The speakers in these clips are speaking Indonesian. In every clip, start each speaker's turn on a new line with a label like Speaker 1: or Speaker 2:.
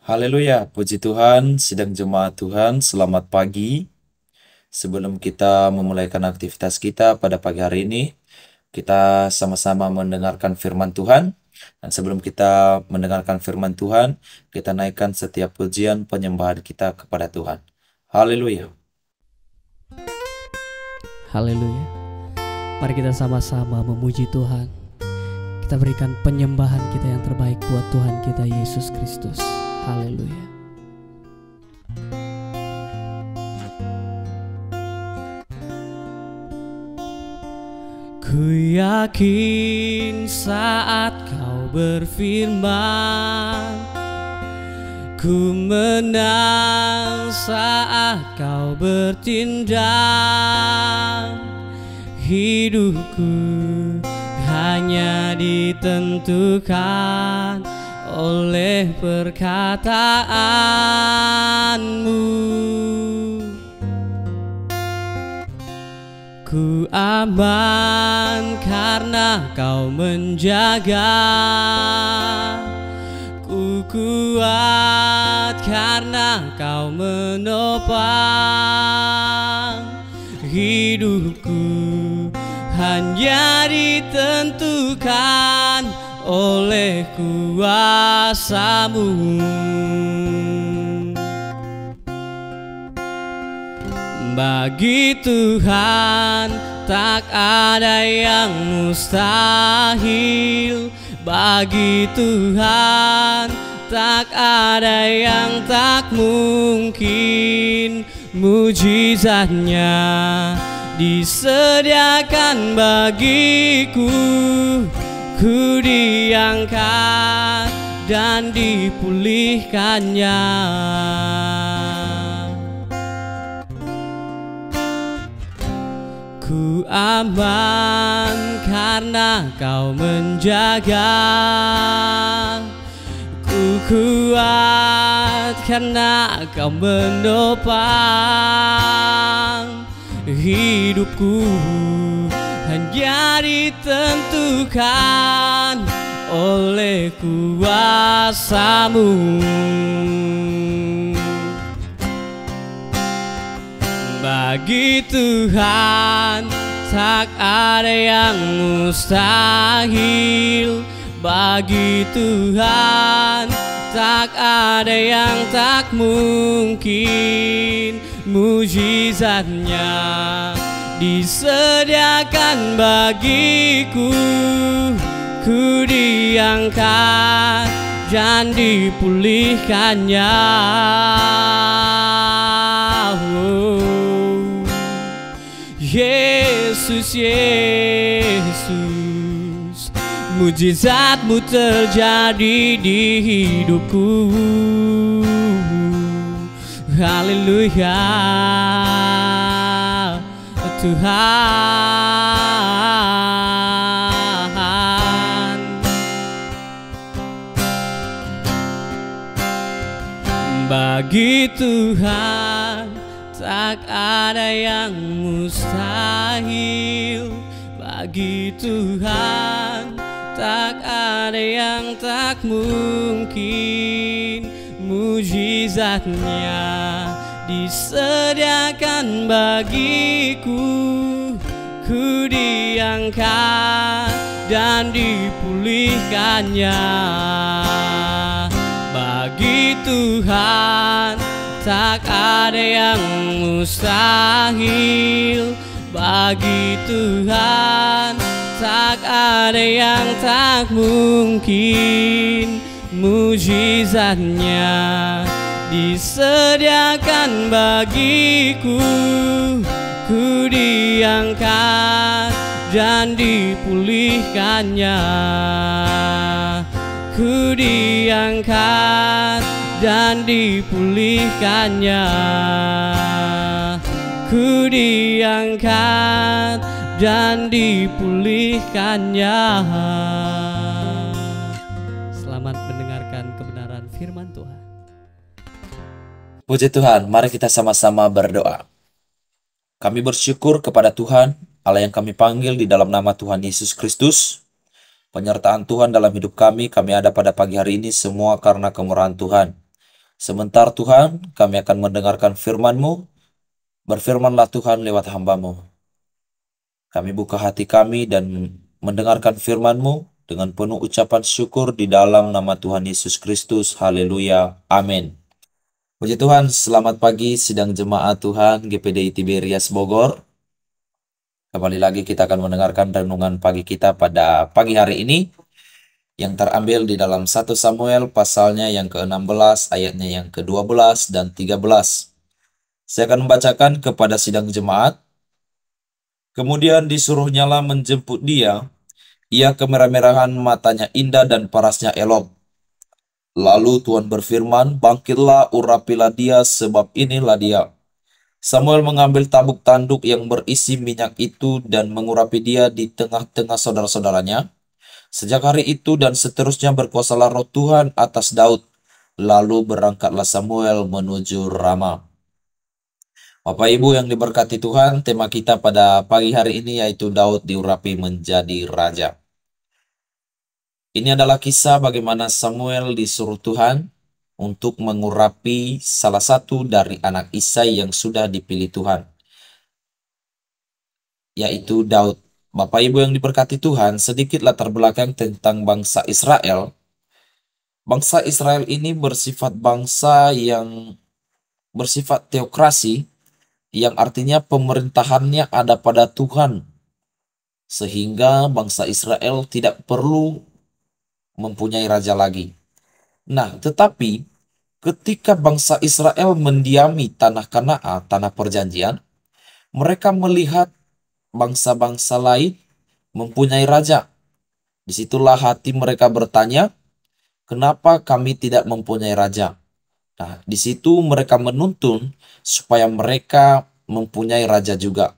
Speaker 1: Haleluya, puji Tuhan, sidang jemaat Tuhan, selamat pagi. Sebelum kita memulaikan aktivitas kita pada pagi hari ini, kita sama-sama mendengarkan firman Tuhan. Dan sebelum kita mendengarkan firman Tuhan, kita naikkan setiap pujian penyembahan kita kepada Tuhan. Haleluya.
Speaker 2: Haleluya. Mari kita sama-sama memuji Tuhan. Kita berikan penyembahan kita yang terbaik buat Tuhan kita Yesus Kristus. Haleluya. Ku yakin saat kau berfirman, ku menang saat kau bertindak. Hidupku hanya ditentukan oleh perkataanmu. Ku aman karena kau menjaga, ku kuat karena kau menopang. Hidupku hanya ditentukan oleh kuasa-Mu. Bagi Tuhan tak ada yang mustahil. Bagi Tuhan tak ada yang tak mungkin. Mujizatnya disediakan bagiku. Ku diangkat dan dipulihkannya. Ku aman karena kau menjaga, ku kuat karena kau menopang. Hidupku hanya ditentukan oleh kuasa-Mu. Bagi Tuhan tak ada yang mustahil. Bagi Tuhan tak ada yang tak mungkin. Mujizatnya disediakan bagiku. Ku diangkat dan dipulihkannya. Yesus, Yesus, mujizat-Mu terjadi di hidupku. Haleluya, Tuhan. Bagi Tuhan tak ada yang mustahil. Bagi Tuhan tak ada yang tak mungkin. Mujizatnya disediakan bagiku. Ku diangkat dan dipulihkannya. Bagi Tuhan tak ada yang mustahil. Bagi Tuhan tak ada yang tak mungkin. Mujizatnya disediakan bagiku. Ku diangkat dan dipulihkannya. Ku diangkat dan dipulihkannya. Ku diangkat dan dipulihkannya. Selamat mendengarkan kebenaran firman Tuhan.
Speaker 1: Puji Tuhan, mari kita sama-sama berdoa. Kami bersyukur kepada Tuhan, Allah yang kami panggil di dalam nama Tuhan Yesus Kristus. Penyertaan Tuhan dalam hidup kami ada pada pagi hari ini semua karena kemurahan Tuhan. Sebentar Tuhan, kami akan mendengarkan firman-Mu. Berfirmanlah Tuhan lewat hamba-Mu. Kami buka hati kami dan mendengarkan firman-Mu dengan penuh ucapan syukur di dalam nama Tuhan Yesus Kristus. Haleluya. Amin. Puji Tuhan, selamat pagi sidang jemaat Tuhan GPDI Tiberias Bogor. Kembali lagi kita akan mendengarkan renungan pagi kita pada pagi hari ini yang terambil di dalam 1 Samuel pasalnya yang ke-16, ayatnya yang ke-12 dan 13. Saya akan membacakan kepada sidang jemaat. Kemudian disuruhnyalah menjemput dia. Ia kemerah-merahan, matanya indah dan parasnya elok. Lalu Tuhan berfirman, bangkitlah, urapilah dia, sebab inilah dia. Samuel mengambil tabuk tanduk yang berisi minyak itu dan mengurapi dia di tengah-tengah saudara-saudaranya. Sejak hari itu dan seterusnya berkuasalah roh Tuhan atas Daud. Lalu berangkatlah Samuel menuju Rama. Bapak Ibu yang diberkati Tuhan, tema kita pada pagi hari ini yaitu Daud diurapi menjadi raja. Ini adalah kisah bagaimana Samuel disuruh Tuhan untuk mengurapi salah satu dari anak Isai yang sudah dipilih Tuhan, yaitu Daud. Bapak Ibu yang diberkati Tuhan, sedikit latar belakang tentang bangsa Israel. Bangsa Israel ini bersifat bangsa yang bersifat teokrasi, yang artinya pemerintahannya ada pada Tuhan, sehingga bangsa Israel tidak perlu mempunyai raja lagi. Nah, tetapi ketika bangsa Israel mendiami tanah Kanaan, tanah perjanjian, mereka melihat bangsa-bangsa lain mempunyai raja. Disitulah hati mereka bertanya, kenapa kami tidak mempunyai raja? Nah, di situ mereka menuntun supaya mereka mempunyai raja juga.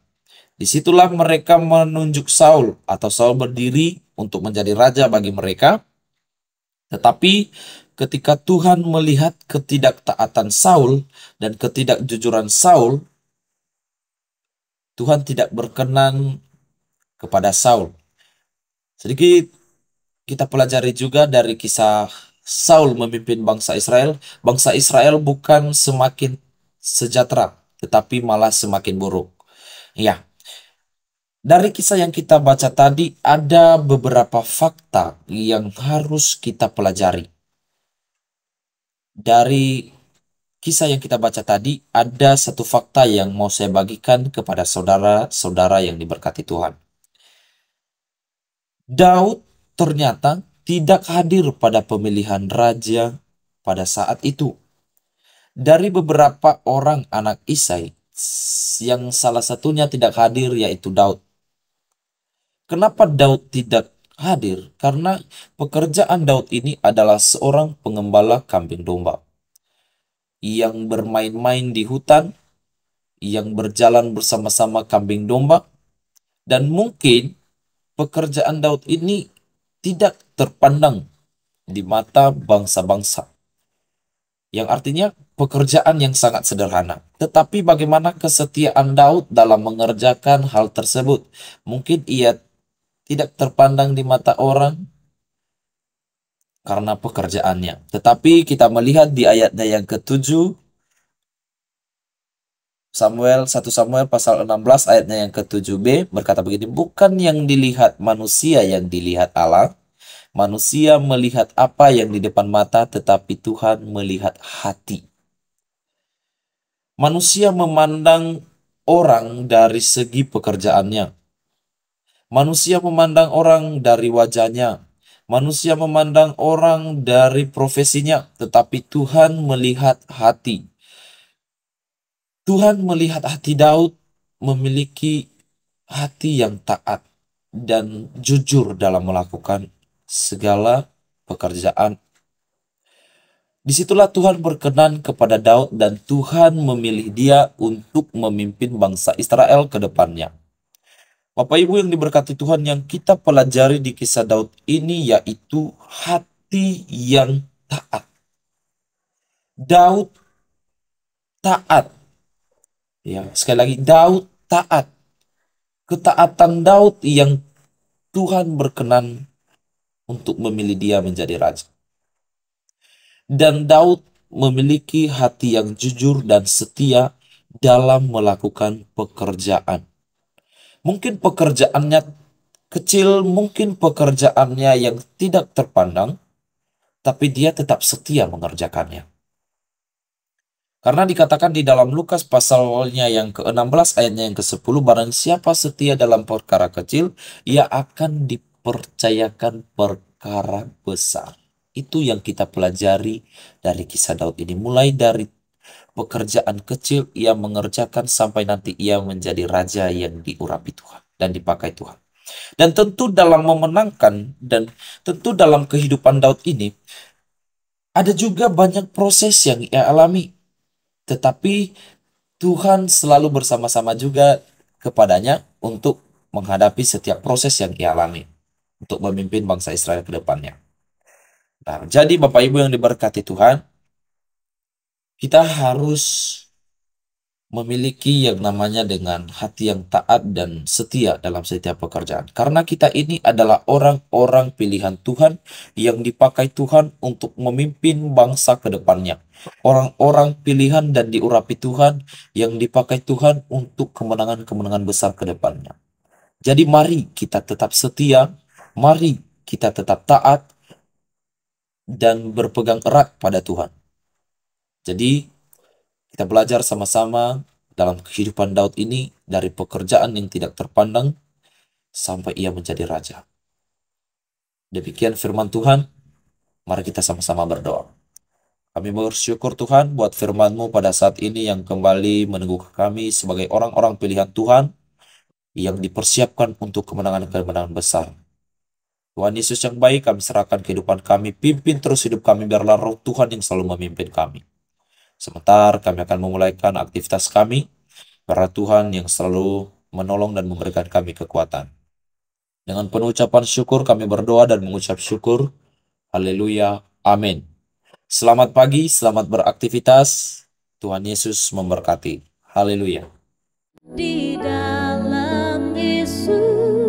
Speaker 1: Disitulah mereka menunjuk Saul atau Saul berdiri untuk menjadi raja bagi mereka. Tetapi ketika Tuhan melihat ketidaktaatan Saul dan ketidakjujuran Saul, Tuhan tidak berkenan kepada Saul. Sedikit kita pelajari juga dari kisah Saul memimpin bangsa Israel. Bangsa Israel bukan semakin sejahtera, tetapi malah semakin buruk. Ya, dari kisah yang kita baca tadi ada beberapa fakta yang harus kita pelajari. Dari kisah yang kita baca tadi ada satu fakta yang mau saya bagikan kepada saudara-saudara yang diberkati Tuhan. Daud ternyata tidak hadir pada pemilihan raja pada saat itu. Dari beberapa orang anak Isai, yang salah satunya tidak hadir yaitu Daud. Kenapa Daud tidak hadir? Karena pekerjaan Daud ini adalah seorang pengembala kambing domba yang bermain-main di hutan, yang berjalan bersama-sama kambing domba, dan mungkin pekerjaan Daud ini tidak terpandang di mata bangsa-bangsa. Yang artinya pekerjaan yang sangat sederhana. Tetapi bagaimana kesetiaan Daud dalam mengerjakan hal tersebut? Mungkin ia tidak terpandang di mata orang karena pekerjaannya. Tetapi kita melihat di ayatnya yang ke-7, 1 Samuel pasal 16 ayatnya yang ke-7b berkata begini, bukan yang dilihat manusia yang dilihat Allah. Manusia melihat apa yang di depan mata, tetapi Tuhan melihat hati. Manusia memandang orang dari segi pekerjaannya. Manusia memandang orang dari wajahnya. Manusia memandang orang dari profesinya, tetapi Tuhan melihat hati. Tuhan melihat hati Daud memiliki hati yang taat dan jujur dalam melakukan segala pekerjaan. Disitulah Tuhan berkenan kepada Daud dan Tuhan memilih dia untuk memimpin bangsa Israel ke depannya. Bapak Ibu yang diberkati Tuhan, yang kita pelajari di kisah Daud ini yaitu hati yang taat. Daud taat. Ya, sekali lagi Daud taat. Ketaatan Daud yang Tuhan berkenan untuk memilih dia menjadi raja. Dan Daud memiliki hati yang jujur dan setia dalam melakukan pekerjaan. Mungkin pekerjaannya kecil, mungkin pekerjaannya yang tidak terpandang, tapi dia tetap setia mengerjakannya. Karena dikatakan di dalam Lukas pasalnya yang ke-16 ayatnya yang ke-10, barang siapa setia dalam perkara kecil, ia akan dipercayakan perkara besar. Itu yang kita pelajari dari kisah Daud ini. Mulai dari pekerjaan kecil ia mengerjakan sampai nanti ia menjadi raja yang diurapi Tuhan dan dipakai Tuhan. Dan tentu dalam memenangkan dan tentu dalam kehidupan Daud ini ada juga banyak proses yang ia alami. Tetapi Tuhan selalu bersama-sama juga kepadanya untuk menghadapi setiap proses yang ia alami untuk memimpin bangsa Israel ke depannya. Nah, jadi Bapak Ibu yang diberkati Tuhan, kita harus memiliki yang namanya dengan hati yang taat dan setia dalam setiap pekerjaan. Karena kita ini adalah orang-orang pilihan Tuhan yang dipakai Tuhan untuk memimpin bangsa ke depannya. Orang-orang pilihan dan diurapi Tuhan yang dipakai Tuhan untuk kemenangan-kemenangan besar ke depannya. Jadi mari kita tetap setia, mari kita tetap taat dan berpegang erat pada Tuhan. Jadi kita belajar sama-sama dalam kehidupan Daud ini dari pekerjaan yang tidak terpandang sampai ia menjadi raja. Demikian firman Tuhan, mari kita sama-sama berdoa. Kami bersyukur Tuhan buat firman-Mu pada saat ini yang kembali meneguhkan kami sebagai orang-orang pilihan Tuhan yang dipersiapkan untuk kemenangan-kemenangan besar. Tuhan Yesus yang baik, kami serahkan kehidupan kami, pimpin terus hidup kami, biarlah roh Tuhan yang selalu memimpin kami. Sebentar kami akan memulaikan aktivitas kami, karena Tuhan yang selalu menolong dan memberikan kami kekuatan. Dengan penuh ucapan syukur kami berdoa dan mengucap syukur. Haleluya. Amin. Selamat pagi, selamat beraktivitas. Tuhan Yesus memberkati. Haleluya.
Speaker 3: Di dalam Yesus